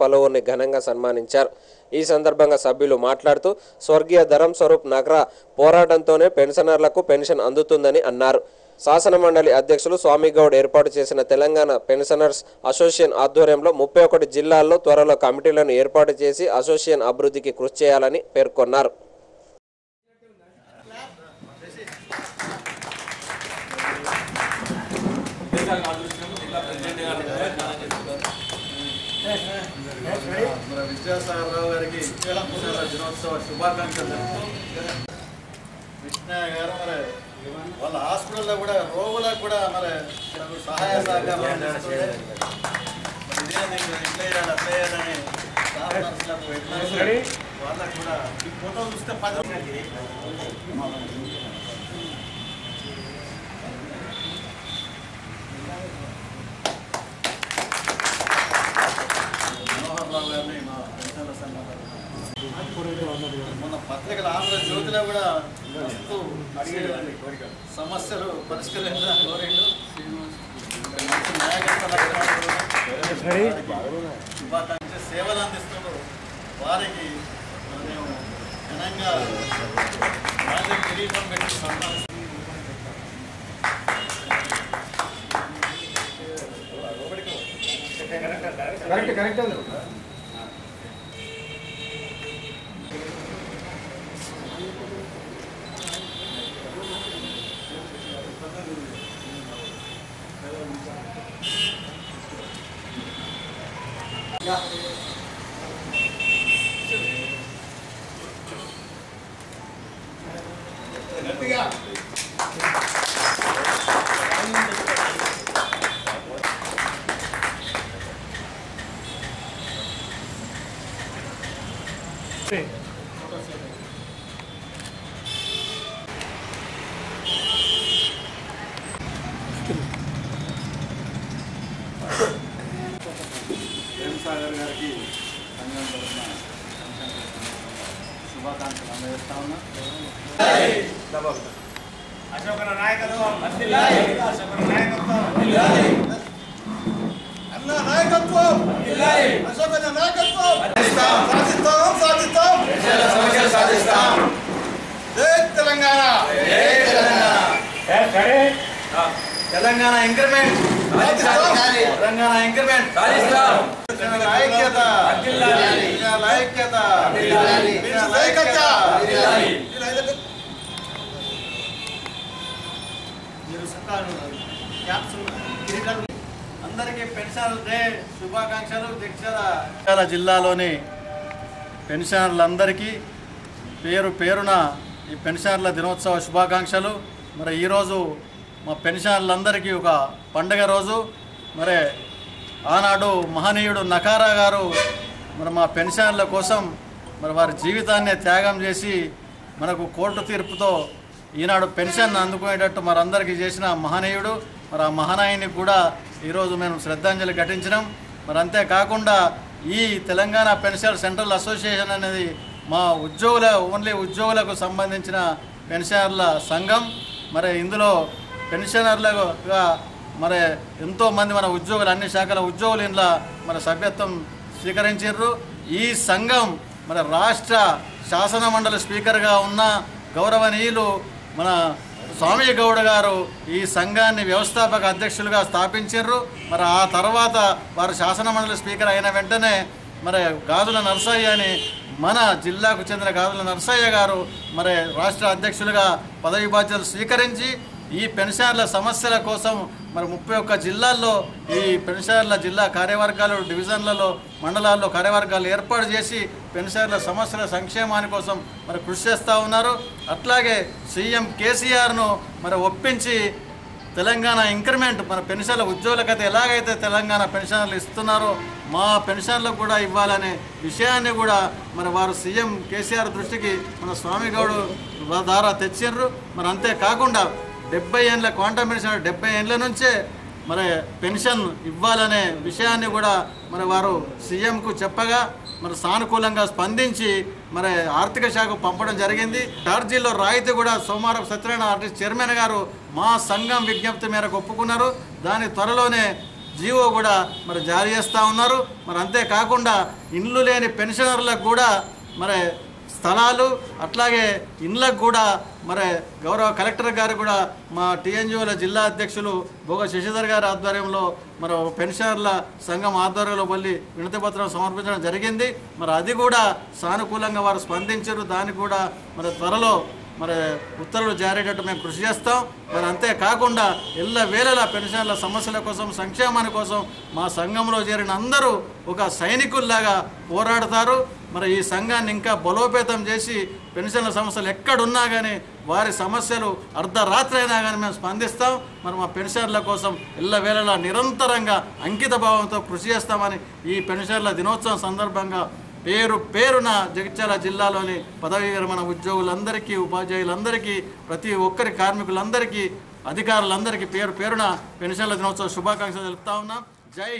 పలువురిని ఘనంగా సన్మానించారు. ఈ సందర్భంగా సభ్యులు మాట్లాడుతూ స్వర్గీయ ధరం స్వరూప్ నగర పోరాటంతోనే పెన్షనర్లకు పెన్షన్ అందుతుందని అన్నారు. శాసనమండలి అధ్యక్షులు స్వామిగౌడ్ ఏర్పాటు చేసిన తెలంగాణ పెన్షనర్స్ అసోసియేషన్ ఆధ్వర్యంలో 31 జిల్లాల్లో త్వరలో కమిటీలను ఏర్పాటు చేసి అసోసియేషన్ అభివృద్ధికి కృషి చేయాలని పేర్కొన్నారు. విద్యాసాగరరావు గారికి దినోత్సవ శుభాకాంక్షలు. కృష్ణయ్య గారు మరి వాళ్ళ హాస్పిటల్లో కూడా రోగులకు కూడా మరి సహాయ సహకారం ఇదే ఇట్లా చేయాలి అట్లా చేయాలని వాళ్ళకు కూడా ఈ ఫోటో చూస్తే 10 మనోహర్రావు గారిని మా పెన్షన్ల సంఘం మన పత్రికల ఆంధ్రజ్యోతిలో కూడా సమస్యలు పరిష్కరించడానికి కోరిండు. శుభాకాంక్ష సేవలు అందిస్తున్నారు. వారికి మేము ఘనంగా రాజ్య కిరీటం పెట్టి సన్మానిస్తున్నాం. సాగర్ గారికి సంఘం తరఫున శుభాకాంక్షలు అందజేస్తా ఉన్నా. అశోకన నాయకత్వం అన్న నాయకత్వం అశోకన నాయకత్వం సాధిస్తాం. జై తెలంగాణ, తెలంగాణ ఇంక్రిమెంట్, తెలంగాణ ఇంక్రిమెంట్, ఐక్యత, అందరికీ పెన్షన్ డే శుభాకాంక్షలు. జగిత్యాల జిల్లాలోని పెన్షనర్లందరికీ పేరు పేరున ఈ పెన్షనర్ల దినోత్సవ శుభాకాంక్షలు. మరి ఈరోజు మా పెన్షనర్లందరికీ ఒక పండగ రోజు. మరి ఆనాడు మహనీయుడు నకారా గారు మరి మా పెన్షనర్ల కోసం మరి వారి జీవితాన్ని త్యాగం చేసి మనకు కోర్టు తీర్పుతో ఈనాడు పెన్షన్ అందుకునేటట్టు మరందరికీ చేసిన మహనీయుడు. మరి ఆ మహనీయునికి కూడా ఈరోజు మేము శ్రద్ధాంజలి ఘటించినాం. మరి అంతేకాకుండా ఈ తెలంగాణ పెన్షనర్ సెంట్రల్ అసోసియేషన్ అనేది మా ఓన్లీ ఉద్యోగులకు సంబంధించిన పెన్షనర్ల సంఘం. మరి ఇందులో పెన్షనర్లుగా మరి ఎంతోమంది మన ఉద్యోగులు, అన్ని శాఖల ఉద్యోగులు ఇందులో మన సభ్యత్వం స్వీకరించారు. ఈ సంఘం మన రాష్ట్ర శాసన మండలి స్పీకర్గా ఉన్న గౌరవనీయులు మన స్వామి గౌడ్ గారు ఈ సంఘాన్ని వ్యవస్థాపక అధ్యక్షులుగా స్థాపించారు. మరి ఆ తర్వాత వారు శాసన మండలి స్పీకర్ అయిన వెంటనే మరి గాజుల నరసయ్య అని మన జిల్లాకు చెందిన గాజుల నరసయ్య గారు మరి రాష్ట్ర అధ్యక్షులుగా పదవి బాధ్యతలు స్వీకరించి ఈ పెన్షనర్ల సమస్యల కోసం మరి 31 జిల్లాల్లో ఈ పెన్షనర్ల జిల్లా కార్యవర్గాలు, డివిజన్లలో, మండలాల్లో కార్యవర్గాలు ఏర్పాటు చేసి పెన్షనర్ల సమస్యల సంక్షేమాని కోసం మరి కృషి చేస్తూ ఉన్నారు. అట్లాగే సీఎం కేసీఆర్ను మరి ఒప్పించి తెలంగాణ ఇంక్రిమెంట్ మన పెన్షన్ల ఉద్యోగులకైతే ఎలాగైతే తెలంగాణ పెన్షన్లు ఇస్తున్నారో మా పెన్షన్లకు కూడా ఇవ్వాలనే విషయాన్ని కూడా మరి వారు సీఎం కేసీఆర్ దృష్టికి మన స్వామి గౌడ్ ద్వారా తెచ్చిండ్రు. మరి అంతేకాకుండా 70 ఏళ్ళ క్వాంటమ్ పెన్షన్ 70 ఏళ్ళ నుంచే మరి పెన్షన్ ఇవ్వాలనే విషయాన్ని కూడా మరి వారు సీఎంకు చెప్పగా మరి సానుకూలంగా స్పందించి మరి ఆర్థిక శాఖకు పంపడం జరిగింది. ఛార్జీల్లో రాయితీ కూడా సోమవారం సత్యనారాయణ ఆర్టీసీ చైర్మన్ గారు మా సంఘం విజ్ఞప్తి మేరకు ఒప్పుకున్నారు. దాని త్వరలోనే జీవో కూడా మరి జారీ చేస్తూ ఉన్నారు. మరి అంతేకాకుండా ఇండ్లు లేని పెన్షనర్లకు కూడా మరి స్థలాలు అట్లాగే ఇండ్లకు కూడా మరి గౌరవ కలెక్టర్ గారు కూడా మా టీఎన్జిఓల జిల్లా అధ్యక్షులు భోగ శశిధర్ గారి ఆధ్వర్యంలో మరి పెన్షనర్ల సంఘం ఆధ్వర్యంలో వెళ్ళి వినతిపత్రం సమర్పించడం జరిగింది. మరి అది కూడా సానుకూలంగా వారు స్పందించారు. దానికి కూడా మరి త్వరలో మరి ఉత్తర్వులు జారేటట్టు మేము కృషి చేస్తాం. మరి అంతేకాకుండా ఎల్లవేళలా పెన్షన్ల సమస్యల కోసం సంక్షేమాని కోసం మా సంఘంలో చేరిన అందరూ ఒక సైనికుల్లాగా పోరాడతారు. మరి ఈ సంఘాన్ని ఇంకా బలోపేతం చేసి పెన్షన్ల సమస్యలు ఎక్కడున్నా కానీ వారి సమస్యలు అర్ధరాత్రి అయినా కానీ మేము స్పందిస్తాం. మరి మా పెన్షన్ల కోసం ఎల్లవేళలా నిరంతరంగా అంకిత భావంతో కృషి చేస్తామని ఈ పెన్షన్ల దినోత్సవం సందర్భంగా పేరున జగిత్యాల జిల్లాలోని పదవీ విరమణ ఉద్యోగులందరికీ, ఉపాధ్యాయులందరికీ, ప్రతి ఒక్కరి కార్మికులందరికీ, అధికారులందరికీ పేరున పెన్షన్ల దినోత్సవ శుభాకాంక్షలు తెలుపుతా ఉన్నాం. జై